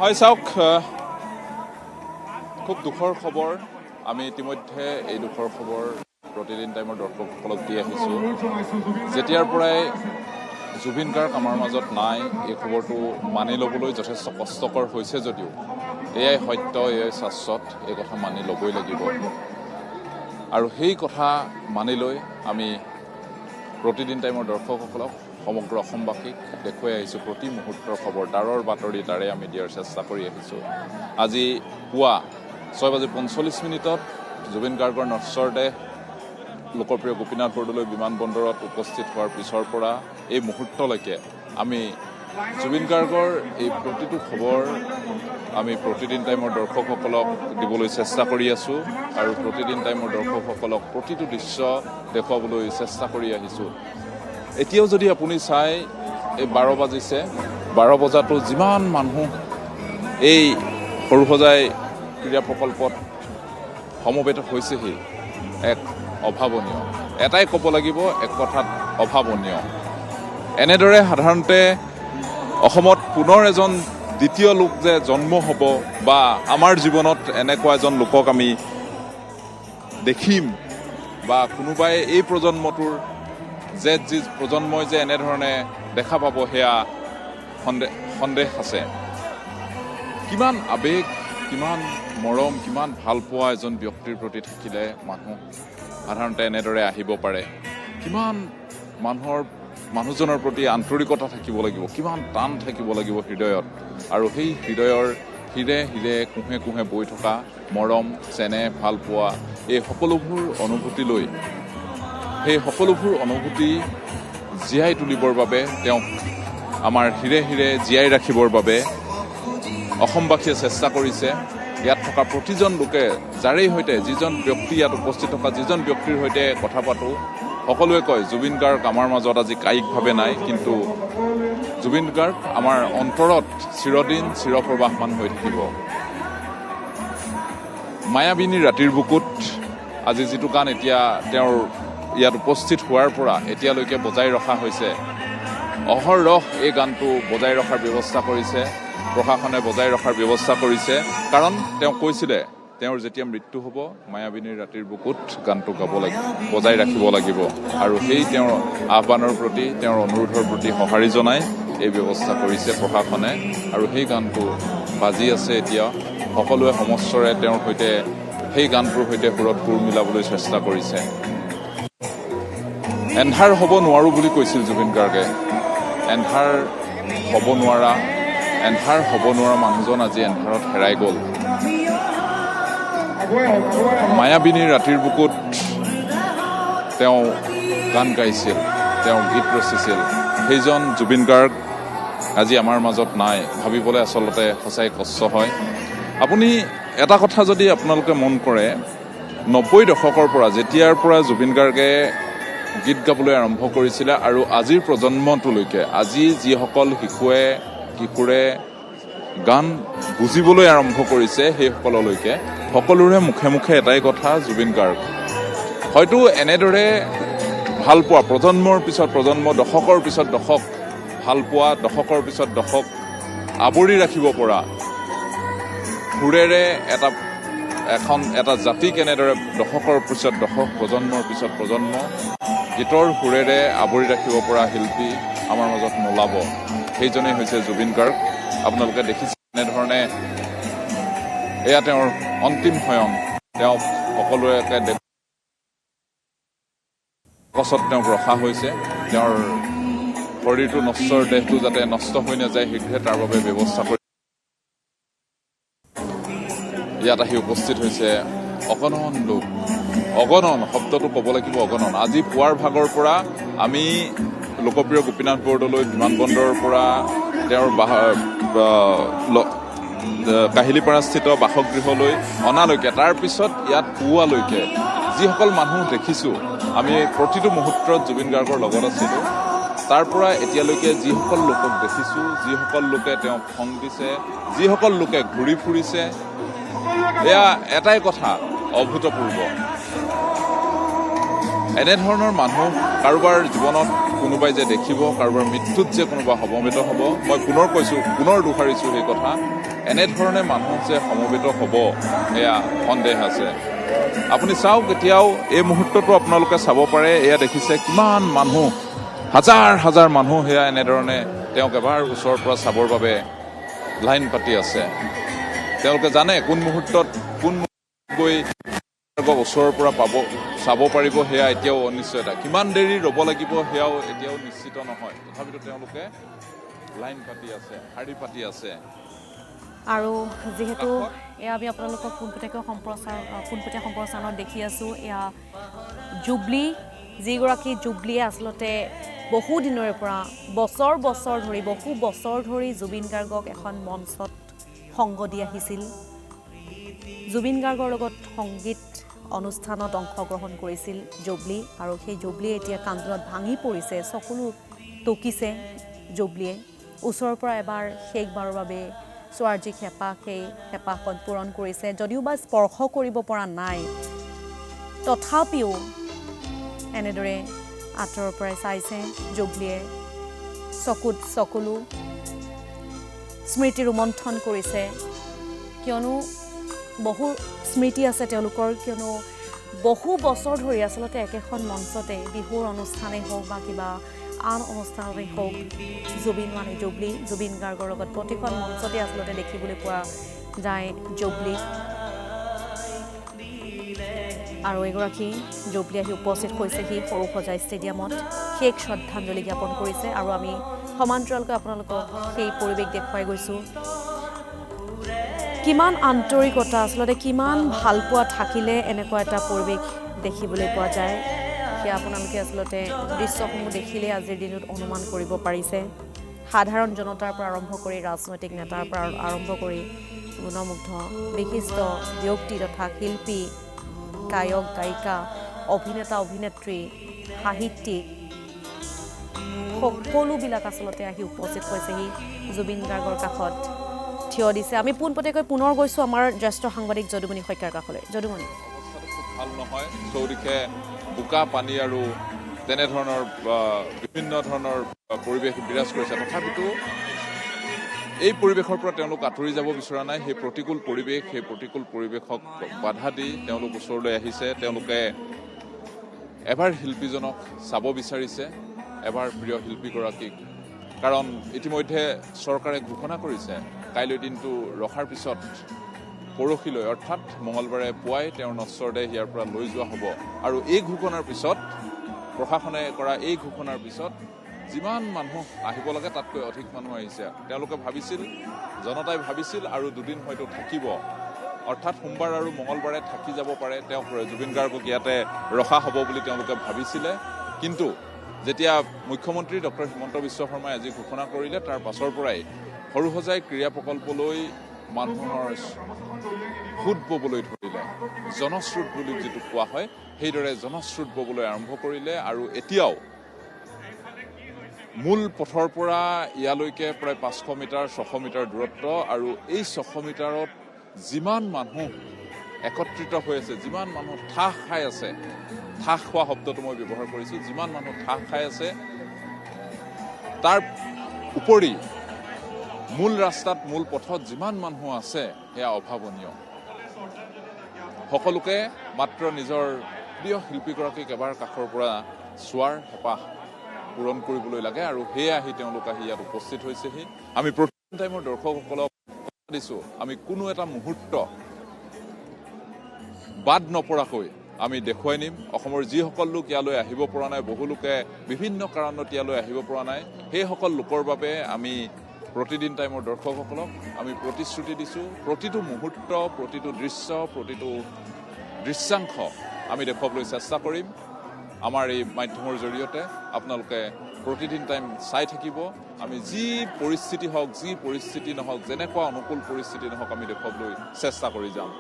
হয় চাওক, খুব দুখৰ খবৰ। আমি ইতিমধ্যে এই দুখৰ খবৰ প্ৰতিদিন টাইমৰ দৰ্শকসকলক দি আহিছোঁ। যেতিয়াৰ পৰাই জুবিন গাৰ্গ আমাৰ মাজত নাই, এই খবৰটো মানি ল'বলৈ যথেষ্ট কষ্টকৰ হৈছে যদিও এয়াই সত্য, এয়াই শাশ্বত, এই কথা মানি ল'বই লাগিব। আৰু সেই কথা মানি লৈ আমি প্ৰতিদিন টাইমৰ দৰ্শকসকলক, সমগ্ৰ অসমবাসীক দেখুৱাই আহিছোঁ প্ৰতি মুহূৰ্তৰ খবৰ, তাৰৰ বাতৰি তাৰে আমি দিয়াৰ চেষ্টা কৰি আহিছোঁ। আজি পুৱা 6:45 জুবিন গাৰ্গৰ নশ্বৰ দেহ লোকপ্ৰিয় গোপীনাথ বৰদলৈ বিমানবন্দৰত উপস্থিত হোৱাৰ পিছৰ পৰা এই মুহূৰ্তলৈকে আমি জুবিন গাৰ্গৰ এই প্ৰতিটো খবৰ আমি প্ৰতিদিন টাইমৰ দৰ্শকসকলক দিবলৈ চেষ্টা কৰি আছোঁ আৰু প্ৰতিদিন টাইমৰ দৰ্শকসকলক প্ৰতিটো দৃশ্য দেখুৱাবলৈ চেষ্টা কৰি আহিছোঁ। এতিয়াও যদি আপুনি চাই, এই 12 বাজিছে, 12 বজাতো যিমান মানুহ এই সৰুসজাই ক্ৰীড়া প্ৰকল্পত সমবেত হৈছেহি, এক অভাৱনীয়, এটাই ক'ব লাগিব, এক কথাত অভাৱনীয়। এনেদৰে সাধাৰণতে অসমত পুনৰ এজন দ্বিতীয় লোক যে জন্ম হ'ব বা আমাৰ জীৱনত এনেকুৱা এজন লোকক আমি দেখিম বা কোনোবাই এই প্ৰজন্মটোৰ যি প্ৰজন্মই যে এনেধৰণে দেখা পাব, সেয়া সন্দেহ আছে। কিমান আৱেগ, কিমান মৰম, কিমান ভাল পোৱা এজন ব্যক্তিৰ প্ৰতি থাকিলে মানুহ সাধাৰণতে এনেদৰে আহিব পাৰে। কিমান মানুহজনৰ প্ৰতি আন্তৰিকতা থাকিব লাগিব, কিমান টান থাকিব লাগিব হৃদয়ত, আৰু সেই হৃদয়ৰ হিৰে হিৰে কুঁহে কুঁহে বৈ থকা মৰম, চেনেহ, ভাল পোৱা, এই সকলোবোৰ অনুভূতি লৈ, সেই সকলোবোৰ অনুভূতি জীয়াই তুলিবৰ বাবে, তেওঁক আমাৰ হিৰে হিৰে জীয়াই ৰাখিবৰ বাবে অসমবাসীয়ে চেষ্টা কৰিছে। ইয়াত থকা প্ৰতিজন লোকে, যাৰেই সৈতে, যিজন ব্যক্তি ইয়াত উপস্থিত থকা যিজন ব্যক্তিৰ সৈতে কথা পাতোঁ, সকলোৱে কয় জুবিন গাৰ্গ আমাৰ মাজত আজি কায়িকভাৱে নাই, কিন্তু জুবিন গাৰ্গ আমাৰ অন্তৰত চিৰদিন চিৰপ্ৰবাহমান হৈ থাকিব। মায়াবিনী ৰাতিৰ বুকুত আজি যিটো গান এতিয়া তেওঁৰ ইয়াত উপস্থিত হোৱাৰ পৰা এতিয়ালৈকে বজাই ৰখা হৈছে, অহৰহ এই গানটো বজাই ৰখাৰ ব্যৱস্থা কৰিছে প্ৰশাসনে, বজাই ৰখাৰ ব্যৱস্থা কৰিছে। কাৰণ তেওঁ কৈছিলে, তেওঁৰ যেতিয়া মৃত্যু হ'ব, মায়াবিনীৰ ৰাতিৰ বুকুত গানটো গাব লাগিব, বজাই ৰাখিব লাগিব, আৰু সেই তেওঁৰ আহ্বানৰ প্ৰতি, তেওঁৰ অনুৰোধৰ প্ৰতি সঁহাৰি জনাই এই ব্যৱস্থা কৰিছে প্ৰশাসনে। আৰু সেই গানটো বাজি আছে এতিয়া, সকলোৱে সমস্বৰে তেওঁৰ সৈতে, সেই গানটোৰ সৈতে সুৰত সুৰ মিলাবলৈ চেষ্টা কৰিছে। এন্ধাৰ হ'ব নোৱাৰো বুলি কৈছিল জুবিন গাৰ্গে। এন্ধাৰ হ'ব নোৱাৰা মানুহজন আজি এন্ধাৰত হেৰাই গ'ল। মায়াবিনীৰ ৰাতিৰ বুকুত তেওঁ গান গাইছিল, তেওঁ গীত ৰচিছিল, সেইজন জুবিন গাৰ্গ আজি আমাৰ মাজত নাই। ভাবিবলৈ আচলতে সঁচাই কষ্ট হয়। আপুনি এটা কথা যদি আপোনালোকে মন কৰে, 90 দশকৰ পৰা, যেতিয়াৰ পৰা জুবিন গাৰ্গে গীত গাবলৈ আৰম্ভ কৰিছিলে আৰু আজিৰ প্ৰজন্মটোলৈকে, আজি যিসকল কিশোৰে গান বুজিবলৈ আৰম্ভ কৰিছে, সেইসকললৈকে সকলোৰে মুখে মুখে এটাই কথা, জুবিন গাৰ্গ। হয়তো এনেদৰে ভাল পোৱা প্ৰজন্মৰ পিছত প্ৰজন্ম, দশকৰ পিছত দশক ভাল পোৱা, দশকৰ পিছত দশক আৱৰি ৰাখিব পৰা সুৰেৰে এটা জাতি কেনেদৰে দশকৰ পিছত দশক, প্ৰজন্মৰ পিছত প্ৰজন্ম গীতৰ সুৰেৰে আৱৰি ৰাখিব পৰা শিল্পী আমাৰ মাজত নোলাব, সেইজনেই হৈছে জুবিন গাৰ্গ। আপোনালোকে দেখিছে এনেধৰণে, এয়া তেওঁৰ অন্তিম শয়ন, তেওঁক সকলোৱে কচত তেওঁক ৰখা হৈছে। তেওঁৰ শৰীৰটো নশ্বৰ, দেহটো যাতে নষ্ট হৈ নাযায় শীঘ্ৰে, তাৰ বাবে ব্যৱস্থা কৰি ইয়াত আহি উপস্থিত হৈছে অগণন লোক। অগণন শব্দটো ক'ব লাগিব, অগণন। আজি পুৱাৰ ভাগৰ পৰা আমি লোকপ্ৰিয় গোপীনাথ বৰদলৈ বিমানবন্দৰৰ পৰা তেওঁৰ কাহিলীপাৰাস্থিত বাসগৃহলৈ অনালৈকে, তাৰপিছত ইয়াত পুৱালৈকে যিসকল মানুহ দেখিছোঁ, আমি প্ৰতিটো মুহূৰ্তত জুবিন গাৰ্গৰ লগত আছিলোঁ। তাৰ পৰা এতিয়ালৈকে যিসকল লোকক দেখিছোঁ, যিসকল লোকে তেওঁক সং দিছে, যিসকল লোকে ঘূৰি ফুৰিছে, এয়া এটাই কথা, অভূতপূৰ্ব। এনেধৰণৰ মানুহ কাৰোবাৰ জীৱনত কোনোবাই যে দেখিব, কাৰোবাৰ মৃত্যুত যে কোনোবা সমবেত হ'ব, মই পুনৰ কৈছোঁ, পুনৰ দোহাৰিছোঁ সেই কথা, এনেধৰণে মানুহ যে সমবেত হ'ব এয়া সন্দেহ আছে। আপুনি চাওক, এতিয়াও এই মুহূৰ্ততো আপোনালোকে চাব পাৰে, এয়া দেখিছে কিমান মানুহ, হাজাৰ হাজাৰ মানুহ সেয়া এনেধৰণে তেওঁক এবাৰ ওচৰৰ পৰা চাবৰ বাবে লাইন পাতি আছে। তেওঁলোকে জানে কোন মুহূৰ্তত গৈ ওচৰৰ পৰা চাব পাৰিব, সেয়া এতিয়াও অনিশ্চয়তা। কিমান দেৰি ৰ'ব লাগিব সেয়াও এতিয়াও নিশ্চিত নহয়। তথাপিতো তেওঁলোকে লাইন পাতি আছে, শাৰী পাতি আছে। আৰু যিহেতু এয়া আমি আপোনালোকক পোনপটীয়া সম্প্ৰচাৰণত দেখি আছোঁ, এয়া জুবলি, যিগৰাকী জুবলিয়ে আচলতে বহু দিনৰে পৰা বছৰ ধৰি জুবিন গাৰ্গক এখন মঞ্চত সংগ দি আহিছিল। জুবিন গাৰ্গৰ লগত সংগীত অনুষ্ঠানত অংশগ্ৰহণ কৰিছিল জুবলি, আৰু সেই জুবলিয়ে এতিয়া কান্দোনত ভাঙি পৰিছে, চকুলো টকিছে জুবলিয়ে। ওচৰৰ পৰা এবাৰ শেষবাৰৰ বাবে চোৱাৰ যি হেঁপাহ, সেই হেঁপাহখন পূৰণ কৰিছে। যদিও বা স্পৰ্শ কৰিব পৰা নাই, তথাপিও এনেদৰে আঁতৰৰ পৰাই চাইছে জুবলিয়ে, চকুলো স্মৃতি ৰোমন্থন কৰিছে। কিয়নো বহু স্মৃতি আছে তেওঁলোকৰ, কিয়নো বহু বছৰ ধৰি আচলতে একেখন মঞ্চতে বিহুৰ অনুষ্ঠানেই হওক বা কিবা আন অনুষ্ঠানতেই হওক, জুবিন গাৰ্গৰ লগত প্ৰতিখন মঞ্চতে আচলতে দেখিবলৈ পোৱা যায় জুবলিক। আৰু এগৰাকী জুবলি আহি উপস্থিত হৈছেহি সৰুসজাই ষ্টেডিয়ামত, শেষ শ্ৰদ্ধাঞ্জলি জ্ঞাপন কৰিছে। আৰু আমি সমান্তৰালকৈ আপোনালোকক সেই পৰিৱেশ দেখুৱাই গৈছোঁ। কিমান আন্তৰিকতা, আচলতে কিমান ভালপোৱা থাকিলে এনেকুৱা এটা পৰিৱেশ দেখিবলৈ পোৱা যায়, সেয়া আপোনালোকে আচলতে দৃশ্যসমূহ দেখিলে আজিৰ দিনত অনুমান কৰিব পাৰিছে। সাধাৰণ জনতাৰ পৰা আৰম্ভ কৰি ৰাজনৈতিক নেতাৰ পৰা আৰম্ভ কৰি গুণমুগ্ধ বিশিষ্ট ব্যক্তি তথা শিল্পী, গায়ক গায়িকা, অভিনেতা অভিনেত্ৰী, সাহিত্যিক, সকলোবিলাক আচলতে আহি উপস্থিত হৈছেহি জুবিন গাৰ্গৰ কাষত থিয় দিছে। আমি পোনপটীয়াকৈ পুনৰ গৈছোঁ আমাৰ জ্যেষ্ঠ সাংবাদিক যদুমণি শইকীয়াৰ কাষলৈ। যদুমণি, অৱস্থাটো খুব ভাল নহয়, চৌদিশে বোকা পানী আৰু তেনেধৰণৰ বিভিন্ন ধৰণৰ পৰিৱেশ বিৰাজ কৰিছে। তথাপিতো এই পৰিৱেশৰ পৰা তেওঁলোক আঁতৰি যাব বিচৰা নাই। সেই প্ৰতিকূল পৰিৱেশক বাধা দি তেওঁলোক ওচৰলৈ আহিছে। তেওঁলোকে এবাৰ শিল্পীজনক চাব বিচাৰিছে, এবাৰ প্ৰিয় শিল্পীগৰাকীক। কাৰণ ইতিমধ্যে চৰকাৰে ঘোষণা কৰিছে, কাইলৈ দিনটো ৰখাৰ পিছত পৰহিলৈ অৰ্থাৎ মঙলবাৰে পুৱাই তেওঁৰ নশ্বৰ দেহ ইয়াৰ পৰা লৈ যোৱা হ'ব। আৰু এই ঘোষণাৰ পিছত, প্ৰশাসনে কৰা এই ঘোষণাৰ পিছত যিমান মানুহ আহিব লাগে তাতকৈ অধিক মানুহ আহিছে। তেওঁলোকে ভাবিছিল, জনতাই ভাবিছিল আৰু দুদিন হয়তো থাকিব, অৰ্থাৎ সোমবাৰ আৰু মঙলবাৰে থাকি যাব পাৰে, তেওঁক জুবিন গাৰ্গক ইয়াতে ৰখা হ'ব বুলি তেওঁলোকে ভাবিছিলে। কিন্তু যেতিয়া মুখ্যমন্ত্ৰী ডক্টৰ হিমন্ত বিশ্ব শৰ্মাই আজি ঘোষণা কৰিলে, তাৰ পাছৰ পৰাই সৰুসজাই ক্ৰীড়া প্ৰকল্পলৈ মানুহৰ সোঁত ববলৈ ধৰিলে। জনস্ৰোত বুলি যিটো কোৱা হয়, সেইদৰে জনস্ৰোত ববলৈ আৰম্ভ কৰিলে। আৰু এতিয়াও মূল পথৰ পৰা ইয়ালৈকে প্ৰায় 500 মিটাৰ 600 মিটাৰ দূৰত্ব, আৰু এই 600 মিটাৰত যিমান মানুহ একত্ৰিত হৈ আছে, যিমান মানুহ ঠাহ খাই আছে, ঠাহ খোৱা শব্দটো মই ব্যৱহাৰ কৰিছোঁ, যিমান মানুহ ঠাহ খাই আছে, তাৰ উপৰি মূল ৰাস্তাত, মূল পথত যিমান মানুহ আছে সেয়া অভাৱনীয়। সকলোকে মাত্ৰ নিজৰ প্ৰিয় শিল্পীগৰাকীক এবাৰ কাষৰ পৰা চোৱাৰ হেঁপাহ পূৰণ কৰিবলৈ লাগে, আৰু সেয়ে আহি তেওঁলোক আহি ইয়াত উপস্থিত হৈছেহি। আমি প্ৰতিদিন টাইমৰ দৰ্শকসকলক দিছোঁ, আমি কোনো এটা মুহূৰ্ত বাদ নপৰাকৈ আমি দেখুৱাই নিম। অসমৰ যিসকল লোক ইয়ালৈ আহিব পৰা নাই, বহু লোকে বিভিন্ন কাৰণত ইয়ালৈ আহিব পৰা নাই, সেইসকল লোকৰ বাবে আমি প্ৰতিদিন টাইমৰ দৰ্শকসকলক আমি প্ৰতিশ্ৰুতি দিছোঁ, প্ৰতিটো মুহূৰ্ত, প্ৰতিটো দৃশ্য, প্ৰতিটো দৃশ্যাংশ আমি দেখুৱাবলৈ চেষ্টা কৰিম। আমাৰ এই মাধ্যমৰ জৰিয়তে আপোনালোকে প্ৰতিদিন টাইম চাই থাকিব। আমি যি পৰিস্থিতি হওক, যি পৰিস্থিতি নহওক, যেনেকুৱা অনুকূল পৰিস্থিতি নহওক, আমি দেখুৱাবলৈ চেষ্টা কৰি যাম।